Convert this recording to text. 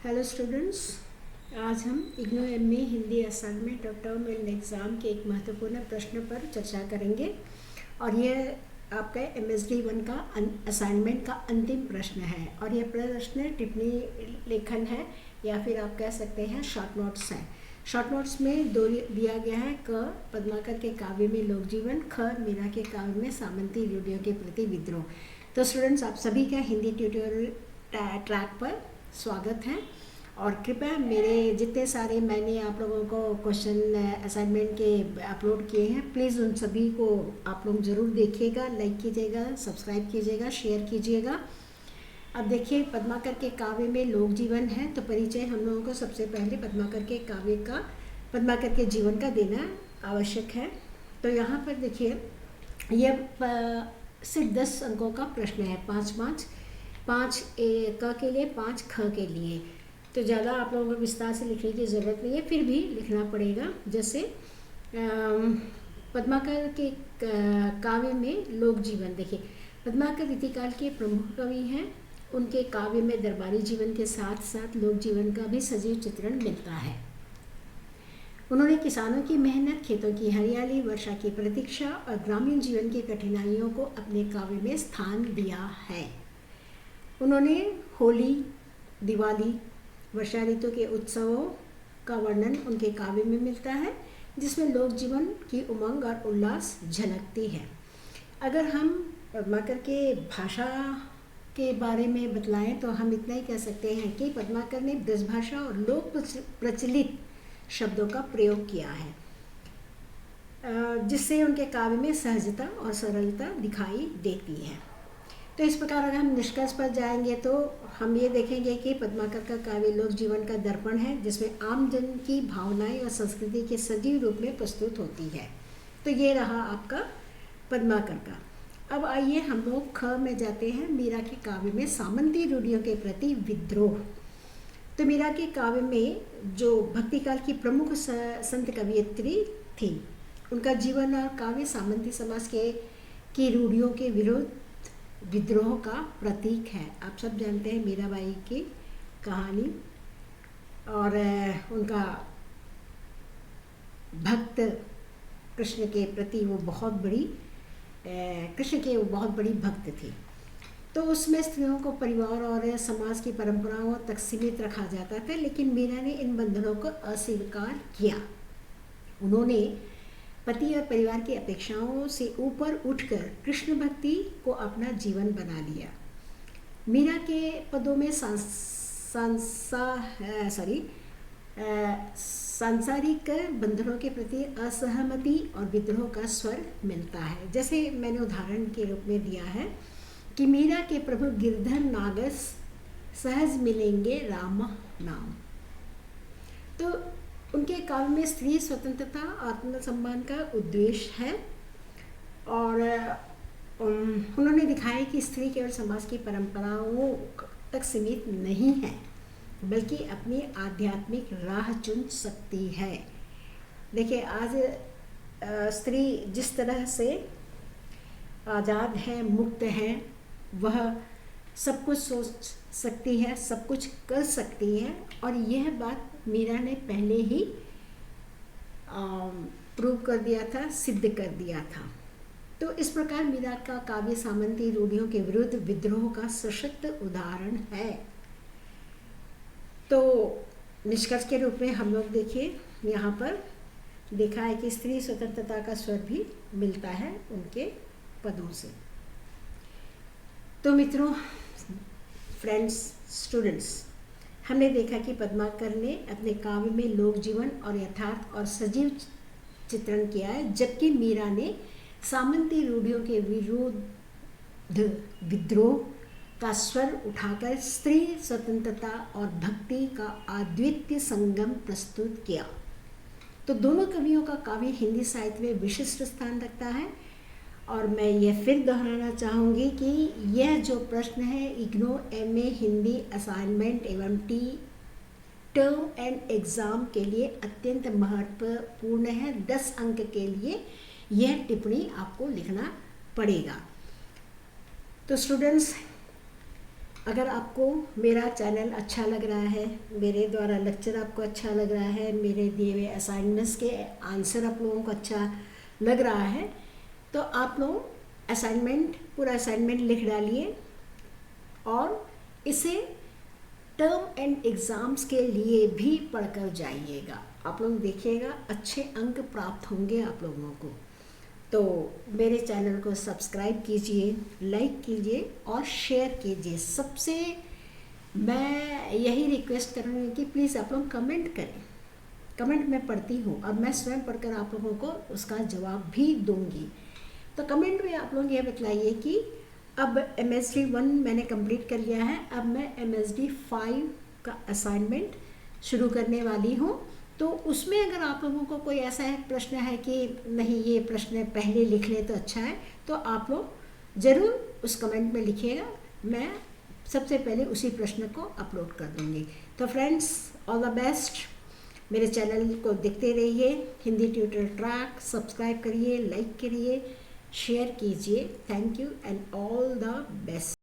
Hello students, आज हम IGNOU MA Hindi assignment और टर्म एंड एग्ज़ाम के एक महत्वपूर्ण प्रश्न पर चर्चा करेंगे। और यह आपका एमएसडी 1 का असाइनमेंट का अंतिम प्रश्न है। और यह प्रश्न टिप्पणी लेखन है या फिर आप कह सकते हैं शॉर्ट नोट्स है। शॉर्ट नोट्स में दो दिया गया है: क पद्माकर के काव्य में लोक जीवन, ख मीरा के काव्य में सामंती रूढ़ियों के प्रति विद्रोह। तो स्टूडेंट्स, आप सभी का हिंदी ट्यूटोरियल ट्रैक पर स्वागत है। और कृपया मेरे जितने सारे मैंने आप लोगों को क्वेश्चन असाइनमेंट के अपलोड किए हैं, प्लीज़ उन सभी को आप लोग ज़रूर देखिएगा, लाइक कीजिएगा, सब्सक्राइब कीजिएगा, शेयर कीजिएगा। अब देखिए, पद्माकर के काव्य में लोक जीवन है, तो परिचय हम लोगों को सबसे पहले पद्माकर के जीवन का देना आवश्यक है। तो यहाँ पर देखिए, यह सिर्फ 10 अंकों का प्रश्न है, 5 क के लिए, 5 ख के लिए। तो ज़्यादा आप लोगों को विस्तार से लिखने की ज़रूरत नहीं है, फिर भी लिखना पड़ेगा। जैसे पद्माकर के काव्य में लोक जीवन, देखिए पद्माकर रीतिकाल के प्रमुख कवि हैं। उनके काव्य में दरबारी जीवन के साथ साथ लोक जीवन का भी सजीव चित्रण मिलता है। उन्होंने किसानों की मेहनत, खेतों की हरियाली, वर्षा की प्रतीक्षा और ग्रामीण जीवन की कठिनाइयों को अपने काव्य में स्थान दिया है। उन्होंने होली, दिवाली, वर्षा ऋतु के उत्सवों का वर्णन उनके काव्य में मिलता है, जिसमें लोक जीवन की उमंग और उल्लास झलकती है। अगर हम पद्माकर के भाषा के बारे में बतलाएं तो हम इतना ही कह सकते हैं कि पद्माकर ने ब्रज भाषा और लोक प्रचलित शब्दों का प्रयोग किया है, जिससे उनके काव्य में सहजता और सरलता दिखाई देती है। तो इस प्रकार अगर हम निष्कर्ष पर जाएंगे तो हम ये देखेंगे कि पद्माकर का काव्य लोक जीवन का दर्पण है, जिसमें आम जन की भावनाएं और संस्कृति के सजीव रूप में प्रस्तुत होती है। तो ये रहा आपका पद्माकर का। अब आइए हम लोग ख में जाते हैं, मीरा के काव्य में सामंती रूढ़ियों के प्रति विद्रोह। तो मीरा के काव्य में जो भक्तिकाल की प्रमुख संत कवयित्री थी, उनका जीवन और काव्य सामंती समाज की रूढ़ियों के विरुद्ध विद्रोह का प्रतीक है। आप सब जानते हैं मीराबाई की कहानी, और उनका भक्त कृष्ण के प्रति वो बहुत बड़ी भक्त थी। तो उसमें स्त्रियों को परिवार और समाज की परंपराओं तक सीमित रखा जाता था, लेकिन मीरा ने इन बंधनों को अस्वीकार किया। उन्होंने पति और परिवार की अपेक्षाओं से ऊपर उठकर कृष्ण भक्ति को अपना जीवन बना लिया। मीरा के पदों में सांसारिक बंधनों के प्रति असहमति और विद्रोह का स्वर मिलता है। जैसे मैंने उदाहरण के रूप में दिया है कि मीरा के प्रभु गिरधर नागस सहज मिलेंगे राम नाम। तो उनके काव्य में स्त्री स्वतंत्रता, आत्मसम्मान का उद्देश्य है, और उन्होंने दिखाया कि स्त्री केवल समाज की परंपराओं तक सीमित नहीं है, बल्कि अपनी आध्यात्मिक राह चुन सकती है। देखिए, आज स्त्री जिस तरह से आज़ाद है, मुक्त है, वह सब कुछ सोच सकती है, सब कुछ कर सकती है, और यह बात मीरा ने पहले ही प्रूव कर दिया था, सिद्ध कर दिया था। तो इस प्रकार मीरा का काव्य सामंती रूढ़ियों के विरुद्ध विद्रोह का सशक्त उदाहरण है। तो निष्कर्ष के रूप में हम लोग देखिए, यहाँ पर देखा है कि स्त्री स्वतंत्रता का स्वर भी मिलता है उनके पदों से। तो मित्रों, फ्रेंड्स, स्टूडेंट्स, हमने देखा कि पद्माकर ने अपने काव्य में लोक जीवन और यथार्थ और सजीव चित्रण किया है, जबकि मीरा ने सामंती रूढ़ियों के विरुद्ध विद्रोह का स्वर उठाकर स्त्री स्वतंत्रता और भक्ति का अद्वितीय संगम प्रस्तुत किया। तो दोनों कवियों का काव्य हिंदी साहित्य में विशिष्ट स्थान रखता है। और मैं यह फिर दोहराना चाहूँगी कि यह जो प्रश्न है इग्नू एमए हिंदी असाइनमेंट एवं टर्म एंड एग्ज़ाम के लिए अत्यंत महत्वपूर्ण है। 10 अंक के लिए यह टिप्पणी आपको लिखना पड़ेगा। तो स्टूडेंट्स, अगर आपको मेरा चैनल अच्छा लग रहा है, मेरे द्वारा लेक्चर आपको अच्छा लग रहा है, मेरे दिए हुए असाइनमेंट्स के आंसर आप लोगों को अच्छा लग रहा है, तो आप लोग पूरा असाइनमेंट लिख डालिए और इसे टर्म एंड एग्ज़ाम्स के लिए भी पढ़कर जाइएगा। आप लोग देखिएगा अच्छे अंक प्राप्त होंगे आप लोगों को। तो मेरे चैनल को सब्सक्राइब कीजिए, लाइक कीजिए और शेयर कीजिए। सबसे मैं यही रिक्वेस्ट करूँगी कि प्लीज़ आप लोग कमेंट करें। कमेंट मैं पढ़ती हूँ और मैं स्वयं पढ़कर आप लोगों को उसका जवाब भी दूंगी। तो कमेंट में आप लोग ये बतलाइए कि अब MSD 1 मैंने कंप्लीट कर लिया है, अब मैं MSD 5 का असाइनमेंट शुरू करने वाली हूँ। तो उसमें अगर आप लोगों को कोई ऐसा प्रश्न है कि नहीं ये प्रश्न पहले लिख ले तो अच्छा है, तो आप लोग ज़रूर उस कमेंट में लिखिएगा, मैं सबसे पहले उसी प्रश्न को अपलोड कर दूँगी। तो फ्रेंड्स, ऑल द बेस्ट। मेरे चैनल को देखते रहिए, हिंदी ट्यूटर ट्रैक। सब्सक्राइब करिए, लाइक करिए, शेयर कीजिए। Thank you and all the best.